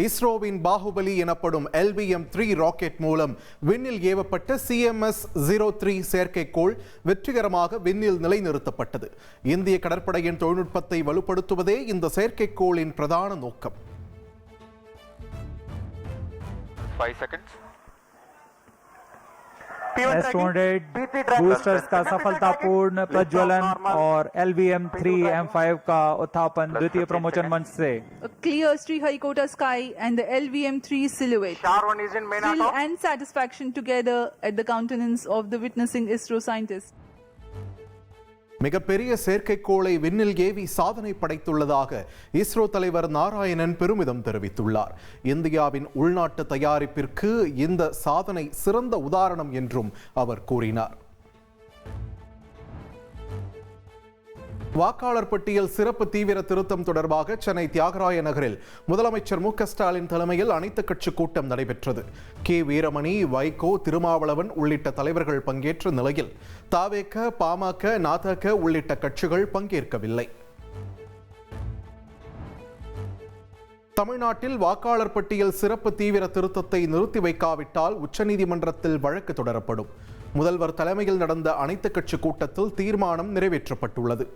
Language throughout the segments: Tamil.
இஸ்ரோவின் பாகுபலி எனப்படும் LVM-3 ராக்கெட் மூலம் விண்ணில் ஏவப்பட்ட CMS-03 செயற்கைக்கோள் வெற்றிகரமாக விண்ணில் நிலைநிறுத்தப்பட்டது. இந்திய கடற்படையின் தொழில்நுட்பத்தை வலுப்படுத்துவதே இந்த செயற்கைக்கோளின் பிரதான நோக்கம். 5 seconds. S-200 बूस्टर्स का सफलतापूर्ण प्रज्वलन और LVM-3 M5 का उत्थापन द्वितीय प्रमोचन मंच से. A clear Sriharikota sky and the LVM-3 silhouette. Sharwan is in main Thrill and satisfaction together at the countenance of the witnessing ISRO scientists. மிகப்பெரிய செயற்கைக்கோளை விண்ணில் ஏவி சாதனை படைத்துள்ளதாக இஸ்ரோ தலைவர் நாராயணன் பெருமிதம் தெரிவித்துள்ளார். இந்தியாவின் உள்நாட்டு தயாரிப்பிற்கு இந்த சாதனை சிறந்த உதாரணம் என்றும் அவர் கூறினார். வாக்காளர் பட்டியல் சிறப்பு தீவிர திருத்தம் தொடர்பாக சென்னை தியாகராய நகரில் முதலமைச்சர் மு.க.ஸ்டாலின் தலைமையில் அனைத்துக் கட்சி கூட்டம் நடைபெற்றது. கே. வீரமணி, வைகோ, திருமாவளவன் உள்ளிட்ட தலைவர்கள் பங்கேற்ற நிலையில் தவேக, பாமக, நாதக உள்ளிட்ட கட்சிகள் பங்கேற்கவில்லை. தமிழ்நாட்டில் வாக்காளர் பட்டியல் சிறப்பு தீவிர திருத்தத்தை நிறுத்தி வைக்காவிட்டால் உச்சநீதிமன்றத்தில் வழக்கு தொடரப்படும். முதல்வர் தலைமையில் நடந்த அனைத்துக் கட்சி கூட்டத்தில் தீர்மானம் நிறைவேற்றப்பட்டுள்ளது.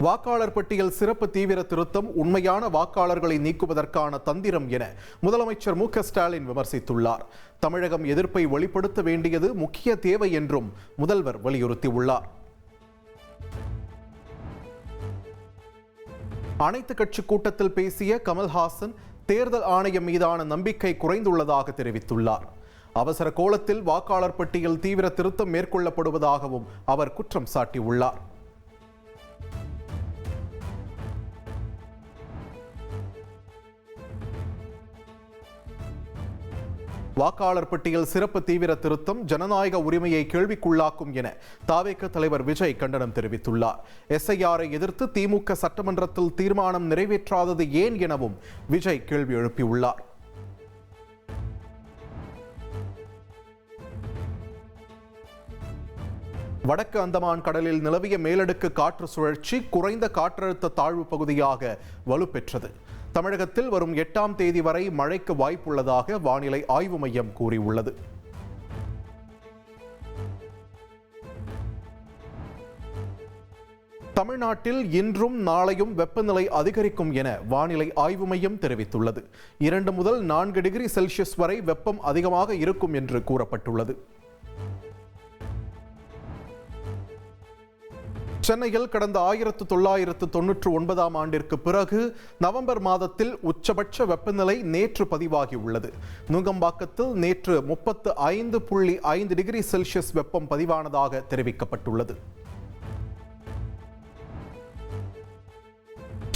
வாக்காளர் பட்டியல் சிறப்பு தீவிர திருத்தம் உண்மையான வாக்காளர்களை நீக்குவதற்கான தந்திரம் என முதலமைச்சர் மு.க.ஸ்டாலின் விமர்சித்துள்ளார். தமிழகம் எதிர்ப்பை வெளிப்படுத்த வேண்டியது முக்கிய தேவை என்றும் முதல்வர் வலியுறுத்தியுள்ளார். அனைத்து கட்சி கூட்டத்தில் பேசிய கமல்ஹாசன் தேர்தல் ஆணையம் மீதான நம்பிக்கை குறைந்துள்ளதாக தெரிவித்துள்ளார். அவசர கோலத்தில் வாக்காளர் பட்டியல் தீவிர திருத்தம் மேற்கொள்ளப்படுவதாகவும் அவர் குற்றம் சாட்டியுள்ளார். வாக்காளர் பட்டியல் சிறப்பு தீவிர திருத்தம் ஜனநாயக உரிமையை கேள்விக்குள்ளாக்கும் என தவேக தலைவர் விஜய் கண்டனம் தெரிவித்துள்ளார். SIR-ஐ எதிர்த்து திமுக சட்டமன்றத்தில் தீர்மானம் நிறைவேற்றாதது ஏன் எனவும் விஜய் கேள்வி எழுப்பியுள்ளார். வடக்கு அந்தமான் கடலில் நிலவிய மேலடுக்கு காற்று சுழற்சி குறைந்த காற்றழுத்த தாழ்வு பகுதியாக வலுப்பெற்றது. தமிழகத்தில் வரும் 8ஆம் தேதி வரை மழைக்கு வாய்ப்புள்ளதாக வானிலை ஆய்வு மையம் கூறியுள்ளது. தமிழ்நாட்டில் இன்றும் நாளையும் வெப்பநிலை அதிகரிக்கும் என வானிலை ஆய்வு மையம் தெரிவித்துள்ளது. 2 முதல் 4 டிகிரி செல்சியஸ் வரை வெப்பம் அதிகமாக இருக்கும் என்று கூறப்பட்டுள்ளது. சென்னையில் கடந்த 1999ஆம் ஆண்டிற்கு பிறகு நவம்பர் மாதத்தில் உச்சபட்ச வெப்பநிலை நேற்று பதிவாகியுள்ளது. நுங்கம்பாக்கத்தில் நேற்று 35.5 டிகிரி செல்சியஸ் வெப்பம் பதிவானதாக தெரிவிக்கப்பட்டுள்ளது.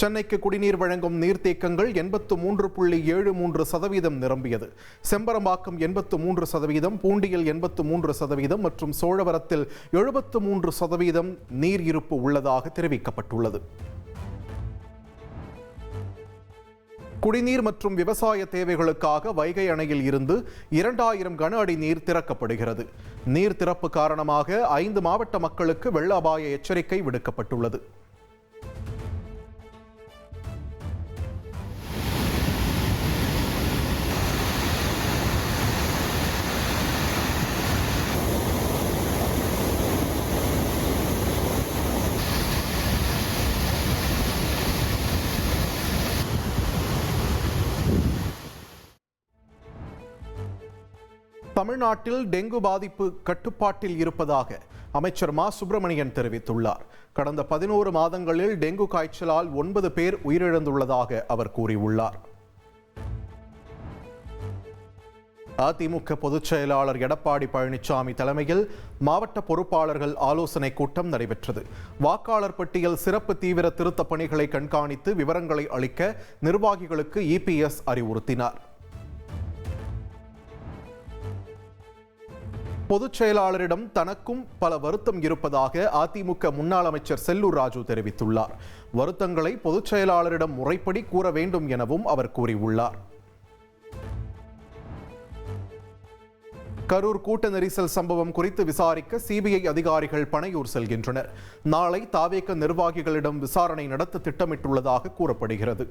சென்னைக்கு குடிநீர் வழங்கும் நீர்த்தேக்கங்கள் 83.73% நிரம்பியது. செம்பரம்பாக்கம் 83%, பூண்டியில் 83% மற்றும் சோழவரத்தில் 73% நீர் இருப்பு உள்ளதாக தெரிவிக்கப்பட்டுள்ளது. குடிநீர் மற்றும் விவசாய தேவைகளுக்காக வைகை அணையில் இருந்து 2000 கன அடி நீர் திறக்கப்படுகிறது. நீர் திறப்பு காரணமாக 5 மாவட்ட மக்களுக்கு வெள்ள அபாய எச்சரிக்கை விடுக்கப்பட்டுள்ளது. தமிழ்நாட்டில் டெங்கு பாதிப்பு கட்டுப்பாட்டில் இருப்பதாக அமைச்சர் மா. சுப்பிரமணியன் தெரிவித்துள்ளார். கடந்த 11 மாதங்களில் டெங்கு காய்ச்சலால் 9 பேர் உயிரிழந்துள்ளதாக அவர் கூறியுள்ளார். அதிமுக பொதுச் செயலாளர் எடப்பாடி பழனிசாமி தலைமையில் மாவட்ட பொறுப்பாளர்கள் ஆலோசனை கூட்டம் நடைபெற்றது. வாக்காளர் பட்டியல் சிறப்பு தீவிர திருத்த பணிகளை கண்காணித்து விவரங்களை அளிக்க நிர்வாகிகளுக்கு EPS அறிவுறுத்தினார். பொதுச் செயலாளரிடம் தனக்கும் பல வருத்தம் இருப்பதாக அதிமுக முன்னாள் அமைச்சர் செல்லூர் ராஜு தெரிவித்துள்ளார். வருத்தங்களை பொதுச் செயலாளரிடம் முறைப்படி கூற வேண்டும் எனவும் அவர் கூறியுள்ளார். கரூர் கூட்ட நெரிசல் சம்பவம் குறித்து விசாரிக்க சிபிஐ அதிகாரிகள் பனையூர் செல்கின்றனர். நாளை தாவேக நிர்வாகிகளிடம் விசாரணை நடத்த திட்டமிட்டுள்ளதாக கூறப்படுகிறது.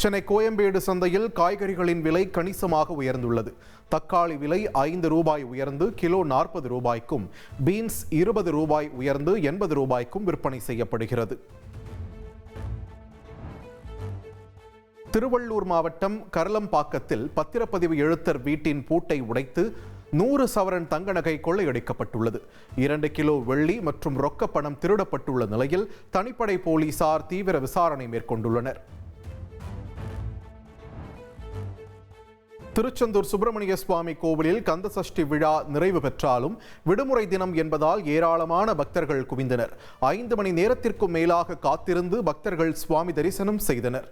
சென்னை கோயம்பேடு சந்தையில் காய்கறிகளின் விலை கணிசமாக உயர்ந்துள்ளது. தக்காளி விலை 5 ரூபாய் உயர்ந்து கிலோ 40 ரூபாய்க்கும், பீன்ஸ் 20 ரூபாய் உயர்ந்து 80 ரூபாய்க்கும் விற்பனை செய்யப்படுகிறது. திருவள்ளூர் மாவட்டம் கரலம்பாக்கத்தில் பத்திரப்பதிவு எழுத்தர் வீட்டின் பூட்டை உடைத்து 100 சவரன் தங்க நகை கொள்ளையடிக்கப்பட்டுள்ளது. 2 கிலோ வெள்ளி மற்றும் ரொக்க பணம் திருடப்பட்டுள்ள நிலையில் தனிப்படை போலீசார் தீவிர விசாரணை மேற்கொண்டுள்ளனர். திருச்செந்தூர் சுப்பிரமணிய சுவாமி கோவிலில் கந்தசஷ்டி விழா நிறைவு பெற்றாலும் விடுமுறை தினம் என்பதால் ஏராளமான பக்தர்கள் குவிந்தனர். 5 மணி நேரத்திற்கும் மேலாக காத்திருந்து பக்தர்கள் சுவாமி தரிசனம் செய்தனர்.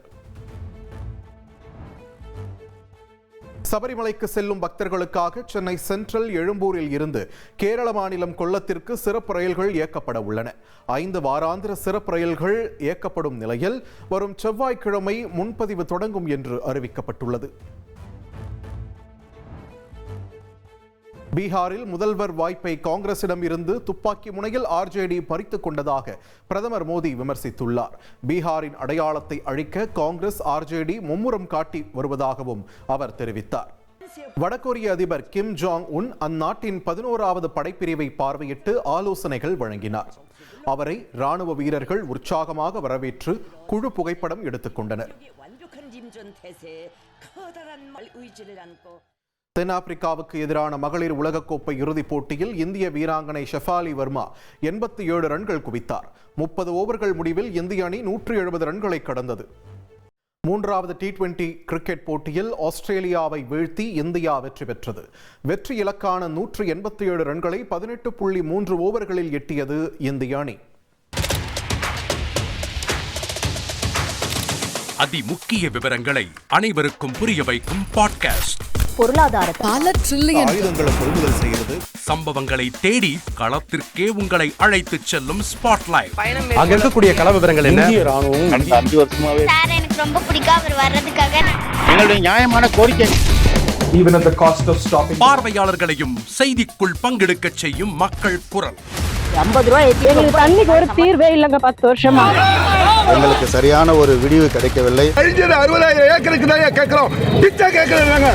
சபரிமலைக்கு செல்லும் பக்தர்களுக்காக சென்னை சென்ட்ரல் எழும்பூரில் இருந்து கேரள மாநிலம் கொல்லத்திற்கு சிறப்பு ரயில்கள் இயக்கப்பட உள்ளன. 5 வாராந்திர சிறப்பு ரயில்கள் இயக்கப்படும் நிலையில் வரும் செவ்வாய்க்கிழமை முன்பதிவு தொடங்கும் என்று அறிவிக்கப்பட்டுள்ளது. பீகாரில் முதல்வர் வாய்ப்பை காங்கிரசிடம் இருந்து துப்பாக்கி முனையில் ஆர்ஜேடி பறித்துக் கொண்டதாக பிரதமர் மோடி விமர்சித்துள்ளார். பீகாரின் அடையாளத்தை அழிக்க காங்கிரஸ் ஆர்ஜேடி மும்முரம் காட்டி வருவதாகவும் அவர் தெரிவித்தார். வடகொரிய அதிபர் கிம் ஜாங் உன் அந்நாட்டின் 11வது படைப்பிரிவை பார்வையிட்டு ஆலோசனைகள் வழங்கினார். அவரை ராணுவ வீரர்கள் உற்சாகமாக வரவேற்று குழு புகைப்படம் எடுத்துக்கொண்டனர். தென்னாப்பிரிக்காவுக்கு எதிரான மகளிர் உலகக்கோப்பை இறுதிப் போட்டியில் இந்திய வீராங்கனை ஷெஃபாலி வர்மா 87 ரன்கள் குவித்தார். 30 ஓவர்கள் முடிவில் இந்திய அணி 170 ரன்களை கடந்தது. 3வது T20 கிரிக்கெட் போட்டியில் ஆஸ்திரேலியாவை வீழ்த்தி இந்தியா வெற்றி பெற்றது. வெற்றி இலக்கான 187 ரன்களை 18.3 ஓவர்களில் எட்டியது இந்திய அணி. அதிமுக்கிய விவரங்களை அனைவருக்கும் புரிய வைக்கும் பாட்காஸ்ட். பொருளாதாரத்தை பல ட்ரில்லியன் ஆயுதங்களை கொள்முதல் செய்கிறது. சம்பவங்களை தேடி களத்திற்கே உங்களை அழைத்து செல்லும் ஸ்பாட்லைட். அங்க இருக்கக்கூடிய கள விவரங்கள் என்ன? கடந்த 5 வருஷமாவே சார் எனக்கு ரொம்ப பிடிக்கும் அவர் வர்றதுக்காக. எங்களுடைய நியாயமான கோரிக்கை. Even at the cost of stopping. பார்வையாளர்களையும் செய்திக்குள் பங்கெடுக்க செய்யும் மக்கள் குரல். 50 ரூபாய் எங்களுக்கு தண்ணிக்கு ஒரு தீர்வே இல்லங்க 10 வருஷமா. எங்களுக்கு சரியான ஒரு விடிவு கிடைக்கவில்லை. 60,000 ஏக்கருக்கு தான் கேக்குறோம். பிச்சை கேக்குறாங்க.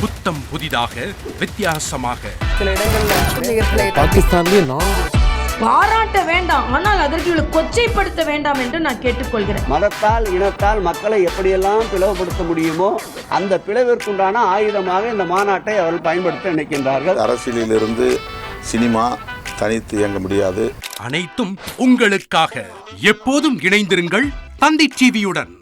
புத்தம் புதிதாக வித்தியாசமாக பாகிஸ்தான்லயே பாராட்ட வேண்டாம், ஆனால் அதற்கு கொச்சைப்படுத்த வேண்டாம் என்று நான் கேட்டுக்கொள்கிறேன். மதத்தால் இனத்தால் மக்களை எப்படியெல்லாம் பிளவுபடுத்த முடியுமோ அந்த பிளவிற்குண்டான ஆயுதமாக இந்த மாநாட்டை அவர்கள் பயன்படுத்த நினைக்கின்றார்கள். அரசியலிலிருந்து சினிமா தனித்து இயங்க முடியாது. அனைத்தும் உங்களுக்காக. எப்போதும் இணைந்திருங்கள் தந்தி டிவியுடன்.